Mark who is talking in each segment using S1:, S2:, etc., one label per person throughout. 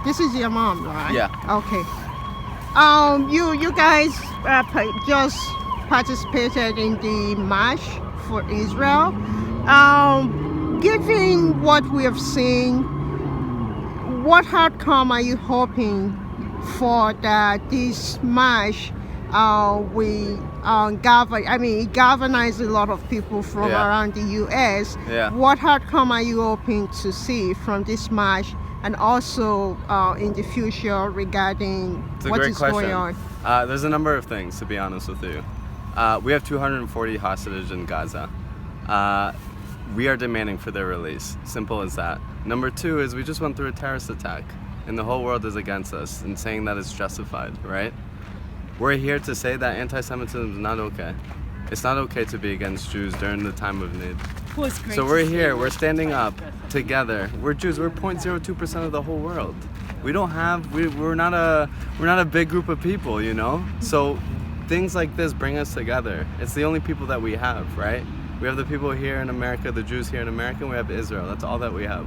S1: This is your mom, right?
S2: Yeah.
S1: Okay. You guys just participated in the march for Israel. Given what we have seen, what outcome are you hoping for that this march we gather? I mean, it galvanized a lot of people from
S2: Yeah.
S1: around the U.S.
S2: Yeah.
S1: What outcome are you hoping to see from this march, and also in the future regarding
S2: It's a
S1: what
S2: great
S1: is
S2: question.
S1: going on?
S2: There's a number of things, to be honest with you. We have 240 hostages in Gaza. We are demanding for their release. Simple as that. Number two is we just went through a terrorist attack, and the whole world is against us and saying that it's justified, right? We're here to say that anti-Semitism is not okay. It's not okay to be against Jews during the time of need. So we're here, we're standing up together. We're Jews, we're 0.02% of the whole world. We're not a big group of people, you know? So things like this bring us together. It's the only people that we have, right? We have the people here in America, the Jews here in America, and we have Israel. That's all that we have.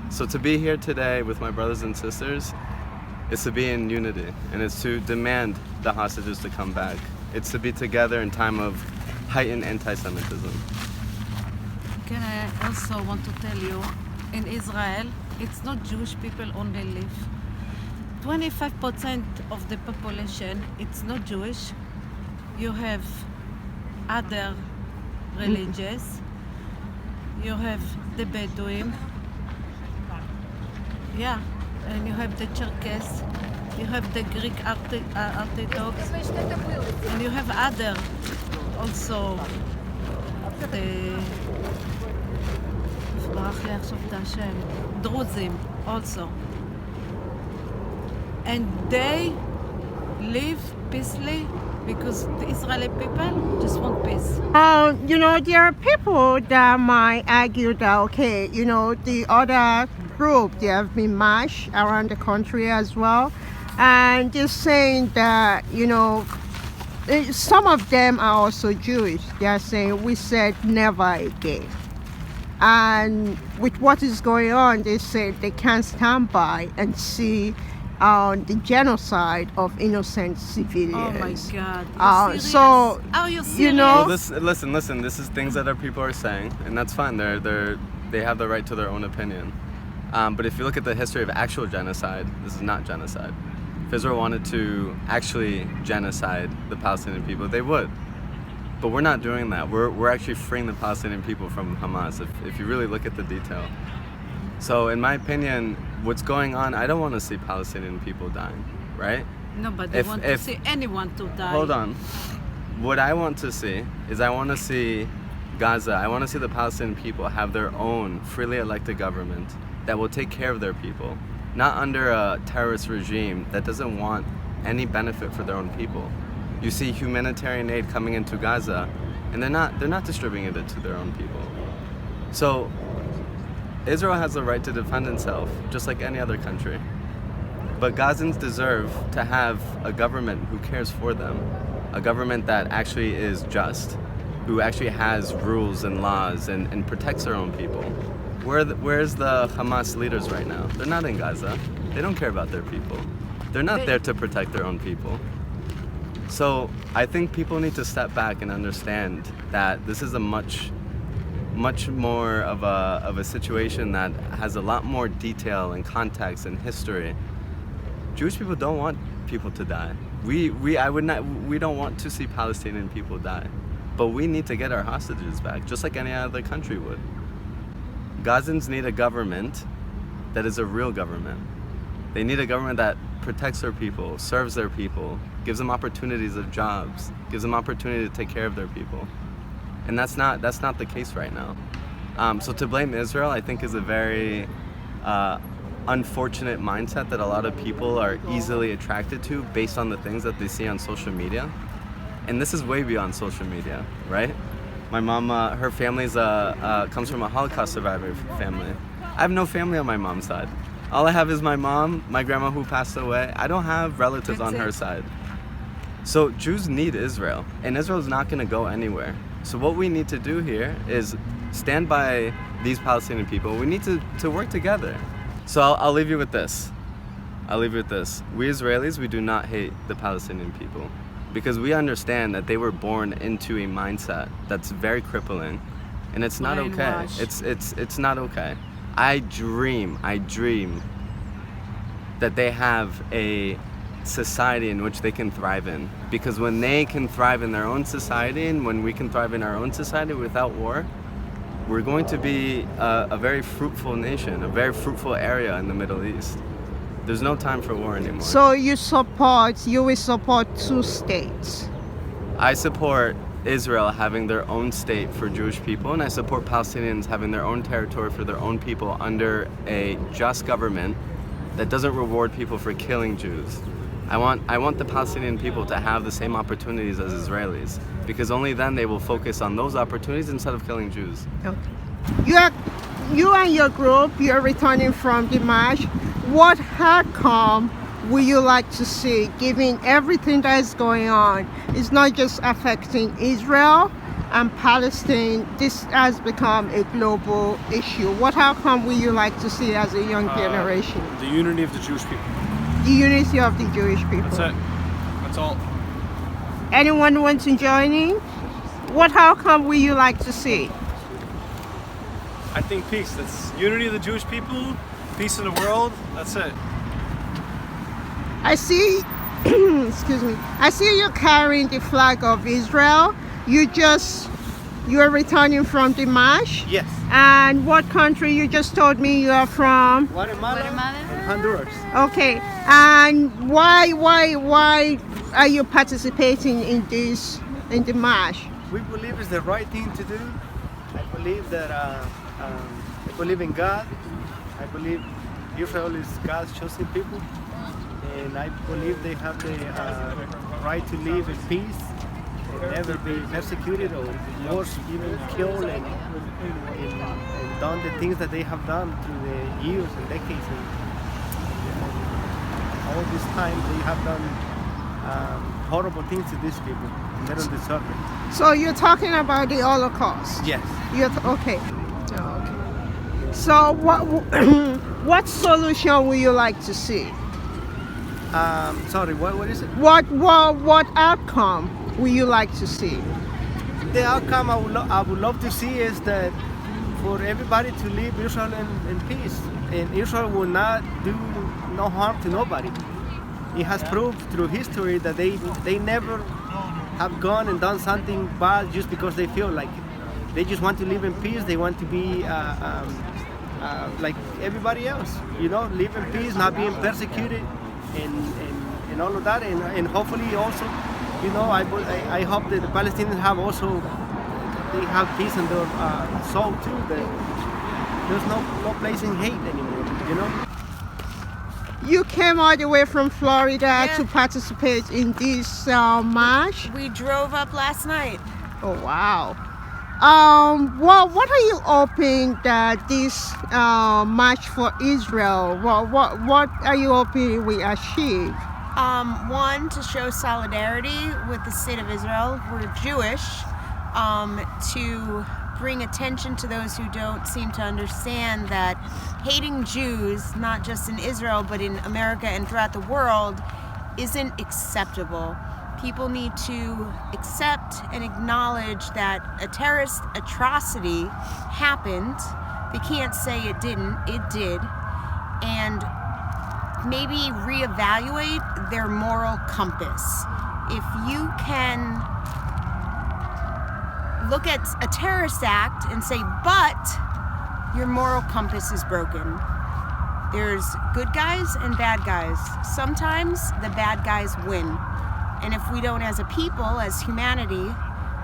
S2: So to be here today with my brothers and sisters is to be in unity, and it's to demand the hostages to come back. It's to be together in time of heightened anti-Semitism.
S3: Can I also want to tell you, in Israel, it's not Jewish people only live. 25% of the population, it's not Jewish. You have other religions. You have the Bedouin. Yeah, and you have the Cherkess. You have the Greek Orthodox. And you have other also. ברח לי עכשיו את השם, דרוזים also. And they live peacefully because the Israeli people just want peace.
S1: There are people that might argue that, okay, the other group, they have been marched around the country as well. And they're saying that, some of them are also Jewish. They are saying, we said never again. And with what is going on, they say they can't stand by and see the genocide of innocent civilians.
S3: Oh my God!
S1: So,
S3: are you serious?
S2: Well, listen. This is things that our people are saying, and that's fine. They have the right to their own opinion. But if you look at the history of actual genocide, this is not genocide. If Israel wanted to actually genocide the Palestinian people, they would. But we're not doing that. We're actually freeing the Palestinian people from Hamas, if you really look at the detail. So in my opinion, what's going on, I don't want to see Palestinian people dying, right?
S3: Nobody wants to see anyone to die.
S2: Hold on. What I want to see is I want to see Gaza, I want to see the Palestinian people have their own freely elected government that will take care of their people, not under a terrorist regime that doesn't want any benefit for their own people. You see humanitarian aid coming into Gaza, and they're not distributing it to their own people. So Israel has the right to defend itself, just like any other country. But Gazans deserve to have a government who cares for them, a government that actually is just, who actually has rules and laws and protects their own people. Where's the Hamas leaders right now? They're not in Gaza. They don't care about their people. They're not there to protect their own people. So I think people need to step back and understand that this is a much more of a situation that has a lot more detail and context and history. Jewish people don't want people to die. We don't want to see Palestinian people die. But we need to get our hostages back, just like any other country would. Gazans need a government that is a real government. They need a government that protects their people, serves their people, gives them opportunities of jobs, gives them opportunity to take care of their people. And that's not the case right now. So to blame Israel, I think, is a very unfortunate mindset that a lot of people are easily attracted to based on the things that they see on social media. And this is way beyond social media, right? My mom, her family's comes from a Holocaust survivor family. I have no family on my mom's side. All I have is my mom, my grandma who passed away. I don't have relatives on her side. So Jews need Israel, and Israel's not going to go anywhere. So what we need to do here is stand by these Palestinian people. We need to work together. So I'll leave you with this. I'll leave you with this. We Israelis, we do not hate the Palestinian people because we understand that they were born into a mindset that's very crippling, and it's not okay.
S3: Brainwashed.
S2: It's not okay. I dream that they have a society in which they can thrive in, because when they can thrive in their own society and when we can thrive in our own society without war, we're going to be a very fruitful nation, a very fruitful area in the Middle East. There's no time for war anymore.
S1: So you will support two states.
S2: I support Israel having their own state for Jewish people, and I support Palestinians having their own territory for their own people under a just government that doesn't reward people for killing Jews. I want the Palestinian people to have the same opportunities as Israelis, because only then they will focus on those opportunities instead of killing Jews.
S1: Okay. You and your group, you're returning from the march. What outcome would you like to see, given everything that is going on? It's not just affecting Israel and Palestine. This has become a global issue. What outcome would you like to see as a young generation?
S4: The unity of the Jewish people.
S1: The unity of the Jewish people.
S4: That's it. That's all.
S1: Anyone want to join in? What outcome would you like to see?
S4: I think peace. That's unity of the Jewish people, peace in the world. That's it.
S1: I see, excuse me, I see you carrying the flag of Israel. You're returning from the march.
S5: Yes.
S1: And what country? You just told me you are from.
S5: Guatemala and Honduras.
S1: Okay. And why are you participating in the march?
S5: We believe it's the right thing to do. I believe that I believe in God. I believe Israel is God's chosen people, and I believe they have the right to live in peace and never be persecuted or worse, even killed and done the things that they have done through the years and decades. And all this time they have done horrible things to these people, and they don't deserve it.
S1: So you're talking about the Holocaust?
S5: Yes.
S1: Okay. So what solution would you like to see?
S5: Sorry, what is it?
S1: What outcome would you like to see?
S5: The outcome I would love to see is that for everybody to live Israel in peace, and Israel will not do no harm to nobody. It has proved through history that they never have gone and done something bad just because they feel like it. They just want to live in peace. They want to be like everybody else, live in peace, not being persecuted, and all of that, and hopefully also, I hope that the Palestinians have they have peace in their soul too. That there's no place in hate anymore,
S1: You came all the way from Florida to participate in this march.
S3: We drove up last night.
S1: Oh wow! What are you hoping that this march for Israel? What are you hoping we achieve?
S3: One, to show solidarity with the state of Israel. We're Jewish. To bring attention to those who don't seem to understand that hating Jews, not just in Israel, but in America and throughout the world, isn't acceptable. People need to accept and acknowledge that a terrorist atrocity happened. They can't say it didn't, it did. And maybe reevaluate their moral compass. If you can look at a terrorist act and say, but your moral compass is broken. There's good guys and bad guys. Sometimes the bad guys win. And if we don't, as a people, as humanity,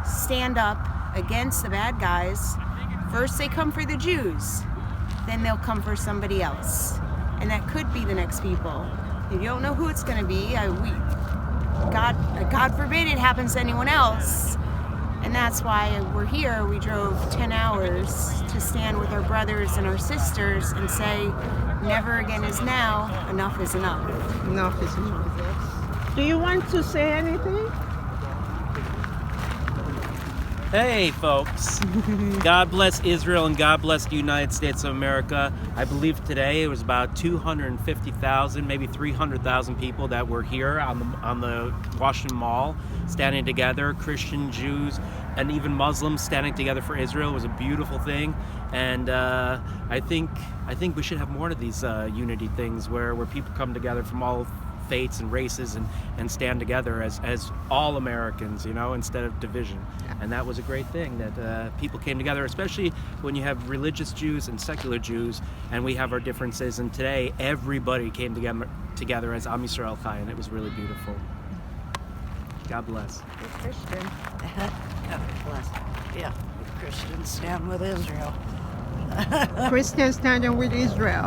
S3: stand up against the bad guys, first they come for the Jews, then they'll come for somebody else. And that could be the next people. You don't know who it's going to be. God forbid it happens to anyone else. And that's why we're here. We drove 10 hours to stand with our brothers and our sisters and say, never again is now, enough is enough.
S1: Enough is enough. Do you want to say anything?
S6: Hey, folks. God bless Israel and God bless the United States of America. I believe today it was about 250,000, maybe 300,000 people that were here on the Washington Mall, standing together, Christian, Jews, and even Muslims standing together for Israel. It was a beautiful thing, and I think we should have more of these unity things where people come together from all faiths and races and stand together as all Americans, you know, instead of division. And that was a great thing that people came together, especially when you have religious Jews and secular Jews, and we have our differences. And today, everybody came together as Am Yisrael Chai, and it was really beautiful. God bless.
S3: Christian.
S7: God bless. Yeah, Christians stand with Israel.
S1: Christians standing with Israel.